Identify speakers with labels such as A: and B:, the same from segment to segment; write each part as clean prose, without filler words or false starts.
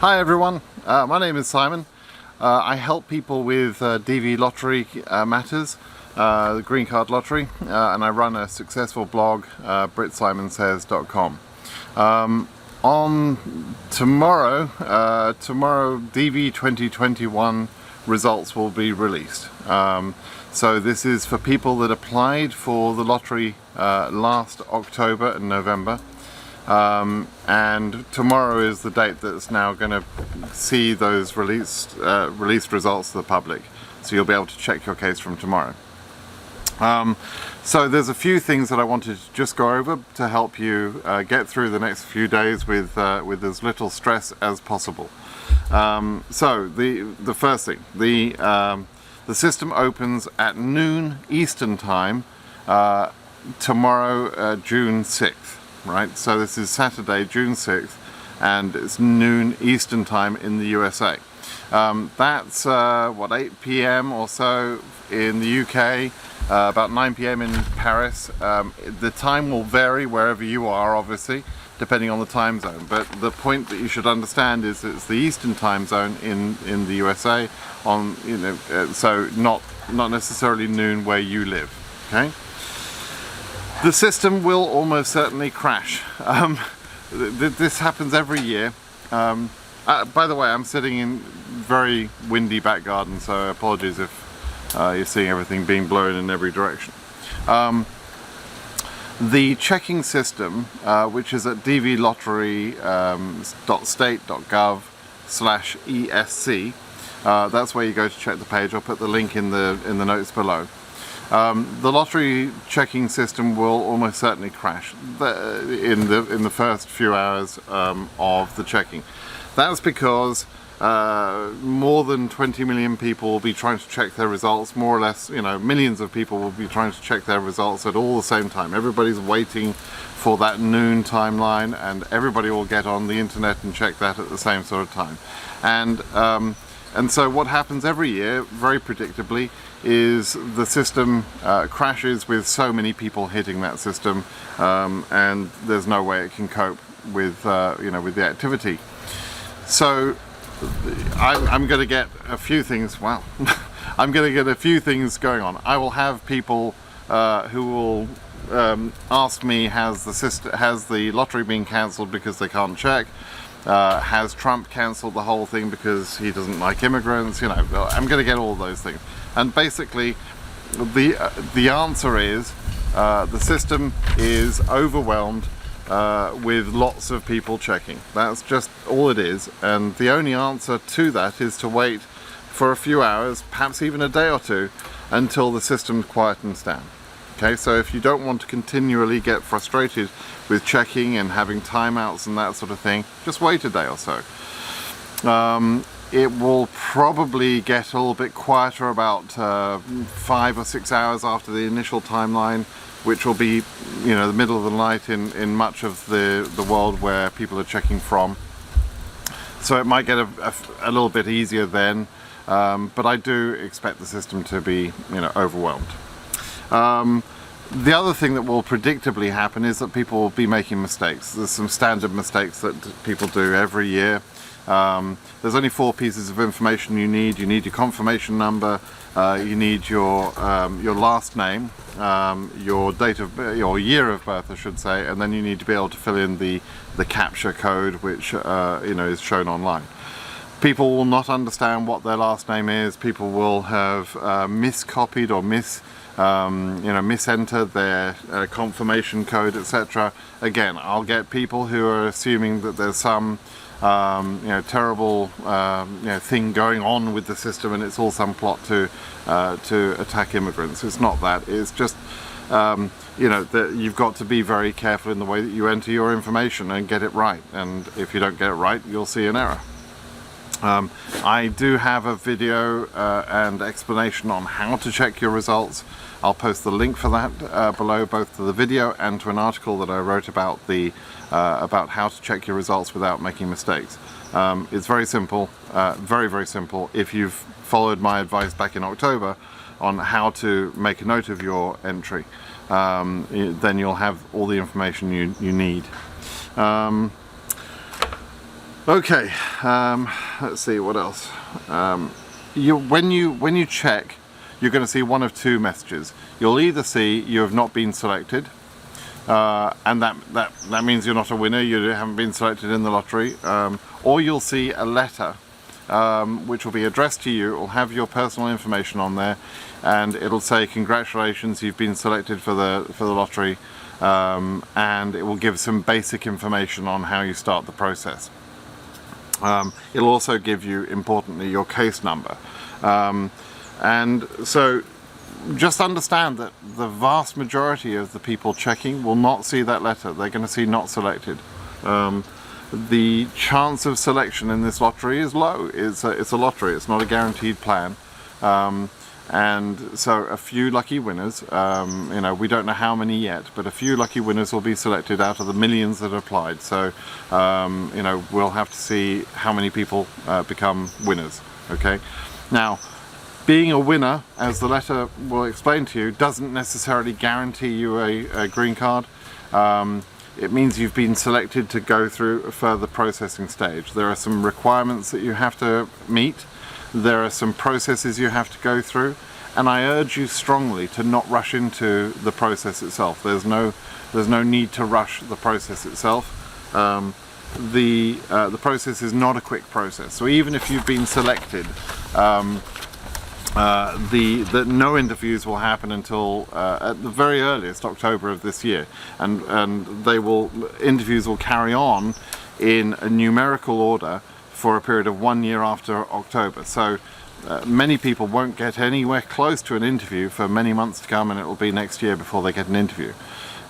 A: Hi everyone, my name is Simon. I help people with DV lottery matters, the green card lottery, and I run a successful blog, BritSimonSays.com. On tomorrow, DV2021 results will be released. So this is for people that applied for the lottery last October and November. And tomorrow is the date that's now going to see those released results to the public, so you'll be able to check your case from tomorrow. So there's a few things that I wanted to just go over to help you get through the next few days with as little stress as possible. So the first thing, the system opens at noon Eastern time tomorrow, June 6th. Right, so this is Saturday, June 6th, and it's noon Eastern time in the USA. That's 8 p.m. or so in the UK, about 9 p.m. in Paris. The time will vary wherever you are, obviously, depending on the time zone. But the point that you should understand is it's the Eastern time zone in the USA, so not necessarily noon where you live. Okay. The system will almost certainly crash. This happens every year. By the way, I'm sitting in very windy back garden, so apologies if you're seeing everything being blown in every direction. The checking system, which is at dvlottery.state.gov/ESC, that's where you go to check the page. I'll put the link in the notes below. The lottery checking system will almost certainly crash in the first few hours of the checking. That's because more than 20 million people will be trying to check their results, more or less, millions of people will be trying to check their results at all the same time. Everybody's waiting for that noon timeline, and everybody will get on the internet and check that at the same sort of time. And so what happens every year, very predictably, is the system crashes with so many people hitting that system, and there's no way it can cope with with the activity. So I'm going to get a few things. Wow, I'm going to get a few things going on. I will have people who will ask me, has the lottery been cancelled because they can't check? Has Trump cancelled the whole thing because he doesn't like immigrants? I'm going to get all those things. And basically, the answer is the system is overwhelmed with lots of people checking. That's just all it is. And the only answer to that is to wait for a few hours, perhaps even a day or two, until the system quietens down. Okay, so if you don't want to continually get frustrated with checking and having timeouts and that sort of thing, just wait a day or so. It will probably get a little bit quieter about 5 or 6 hours after the initial timeline, which will be, the middle of the night in much of the world where people are checking from. So it might get a little bit easier then, but I do expect the system to be, overwhelmed. The other thing that will predictably happen is that people will be making mistakes. There's some standard mistakes that people do every year. There's only 4 pieces of information you need. You need your confirmation number, you need your last name, your year of birth, I should say, and then you need to be able to fill in the captcha code, which is shown online. People will not understand what their last name is. People will have miscopied or misentered their confirmation code, etc. Again, I'll get people who are assuming that there's some terrible thing going on with the system, and it's all some plot to attack immigrants. It's not that. It's just that you've got to be very careful in the way that you enter your information and get it right. And if you don't get it right, you'll see an error. I do have a video and explanation on how to check your results. I'll post the link for that below, both to the video and to an article that I wrote about about how to check your results without making mistakes. It's very simple, very simple. If you've followed my advice back in October on how to make a note of your entry, then you'll have all the information you need. Okay, let's see what else. When you check, you're going to see one of two messages. You'll either see you have not been selected, and that means you're not a winner, you haven't been selected in the lottery, or you'll see a letter which will be addressed to you. It will have your personal information on there, and it'll say congratulations, you've been selected for the lottery, and it will give some basic information on how you start the process. It'll also give you, importantly, your case number, and so just understand that the vast majority of the people checking will not see that letter. They're going to see not selected. The chance of selection in this lottery is low. It's a lottery, it's not a guaranteed plan, and so a few lucky winners, you know, we don't know how many yet, but a few lucky winners will be selected out of the millions that applied. So you know, we'll have to see how many people become winners. Okay, now being a winner, as the letter will explain to you, doesn't necessarily guarantee you a green card. It means you've been selected to go through a further processing stage. There are some requirements that you have to meet. There are some processes you have to go through, and I urge you strongly to not rush into the process itself. There's no need to rush the process itself. The process is not a quick process. So even if you've been selected, no interviews will happen until at the very earliest October of this year, and interviews will carry on in a numerical order for a period of 1 year after October. So many people won't get anywhere close to an interview for many months to come, and it will be next year before they get an interview.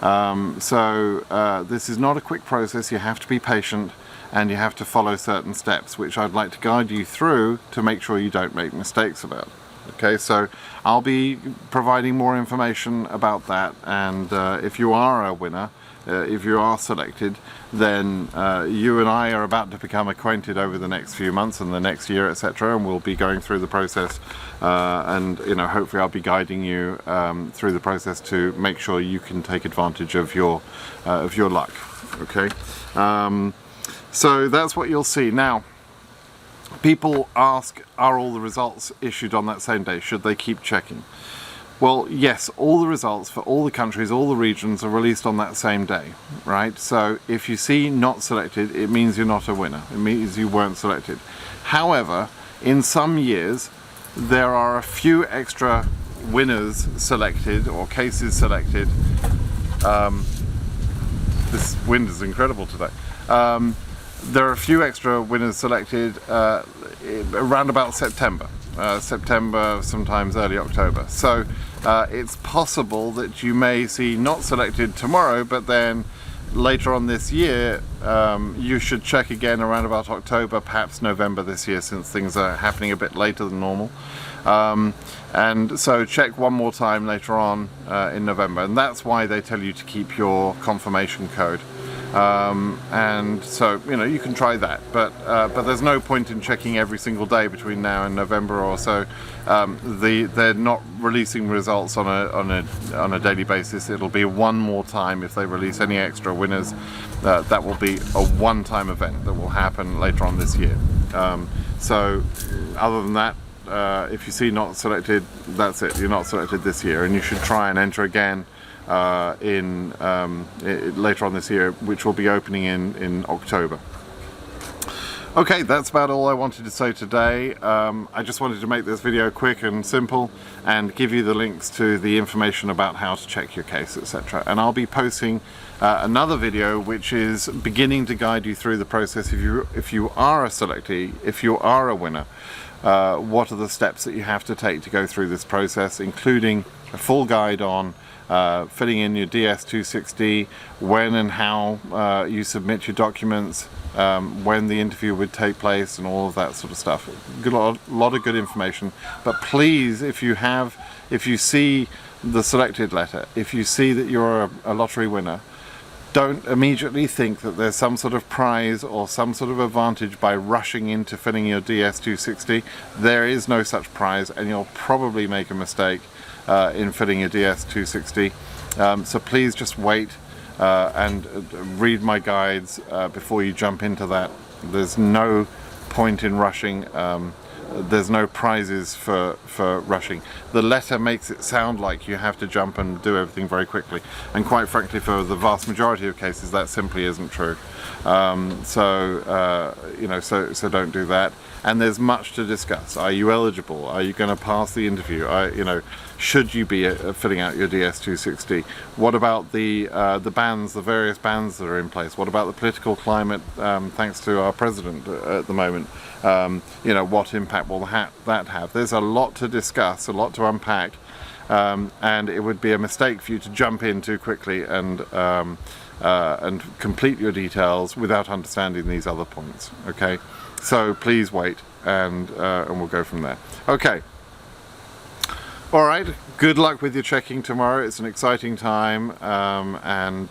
A: This is not a quick process. You have to be patient, and you have to follow certain steps, which I'd like to guide you through to make sure you don't make mistakes about. Okay, so I'll be providing more information about that, and if you are a winner, if you are selected, then you and I are about to become acquainted over the next few months and the next year, etc., and we'll be going through the process, and you know, hopefully I'll be guiding you through the process to make sure you can take advantage of your luck. Okay, so that's what you'll see. Now, people ask, are all the results issued on that same day? Should they keep checking? Well, yes, all the results for all the countries, all the regions are released on that same day, right? So if you see not selected, it means you're not a winner. It means you weren't selected. However, in some years, there are a few extra winners selected or cases selected. This wind is incredible today. There are a few extra winners selected around about September, sometimes early October. So it's possible that you may see not selected tomorrow, but then later on this year you should check again around about October, perhaps November this year, since things are happening a bit later than normal. And so check one more time later on in November, and that's why they tell you to keep your confirmation code. And so, you know, you can try that, but there's no point in checking every single day between now and November or so. They're not releasing results on a daily basis. It'll be one more time if they release any extra winners. That will be a one-time event that will happen later on this year. So other than that, if you see not selected, that's it. You're not selected this year, and you should try and enter again later on this year, which will be opening in October. Okay, that's about all I wanted to say today. I just wanted to make this video quick and simple and give you the links to the information about how to check your case, etc. And I'll be posting another video which is beginning to guide you through the process. If you are a selectee, if you are a winner, what are the steps that you have to take to go through this process, including a full guide on filling in your DS260, when and how you submit your documents, when the interview would take place, and all of that sort of stuff. A lot of good information. But please, if you see the selected letter, if you see that you're a lottery winner, don't immediately think that there's some sort of prize or some sort of advantage by rushing into filling your DS260. There is no such prize, and you'll probably make a mistake in filling your DS260. So please just wait and read my guides before you jump into that There's no point in rushing. There's no prizes for rushing. The letter makes it sound like you have to jump and do everything very quickly, and quite frankly, for the vast majority of cases, that simply isn't true. So don't do that. And there's much to discuss. Are you eligible? Are you going to pass the interview? Should you be filling out your DS260? What about the bans, the various bans that are in place? What about the political climate, thanks to our president at the moment? What impact will that have? There's a lot to discuss, a lot to unpack, and it would be a mistake for you to jump in too quickly and complete your details without understanding these other points. Okay, so please wait, and we'll go from there. Okay. All right, good luck with your checking tomorrow. It's an exciting time, and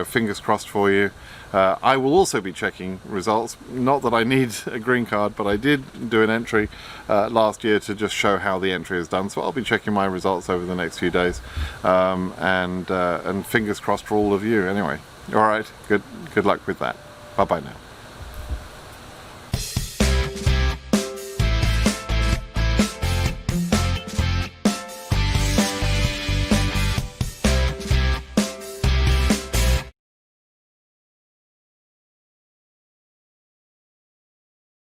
A: fingers crossed for you. I will also be checking results. Not that I need a green card, but I did do an entry last year to just show how the entry is done. So I'll be checking my results over the next few days, and fingers crossed for all of you. Anyway, all right, good luck with that. Bye bye now.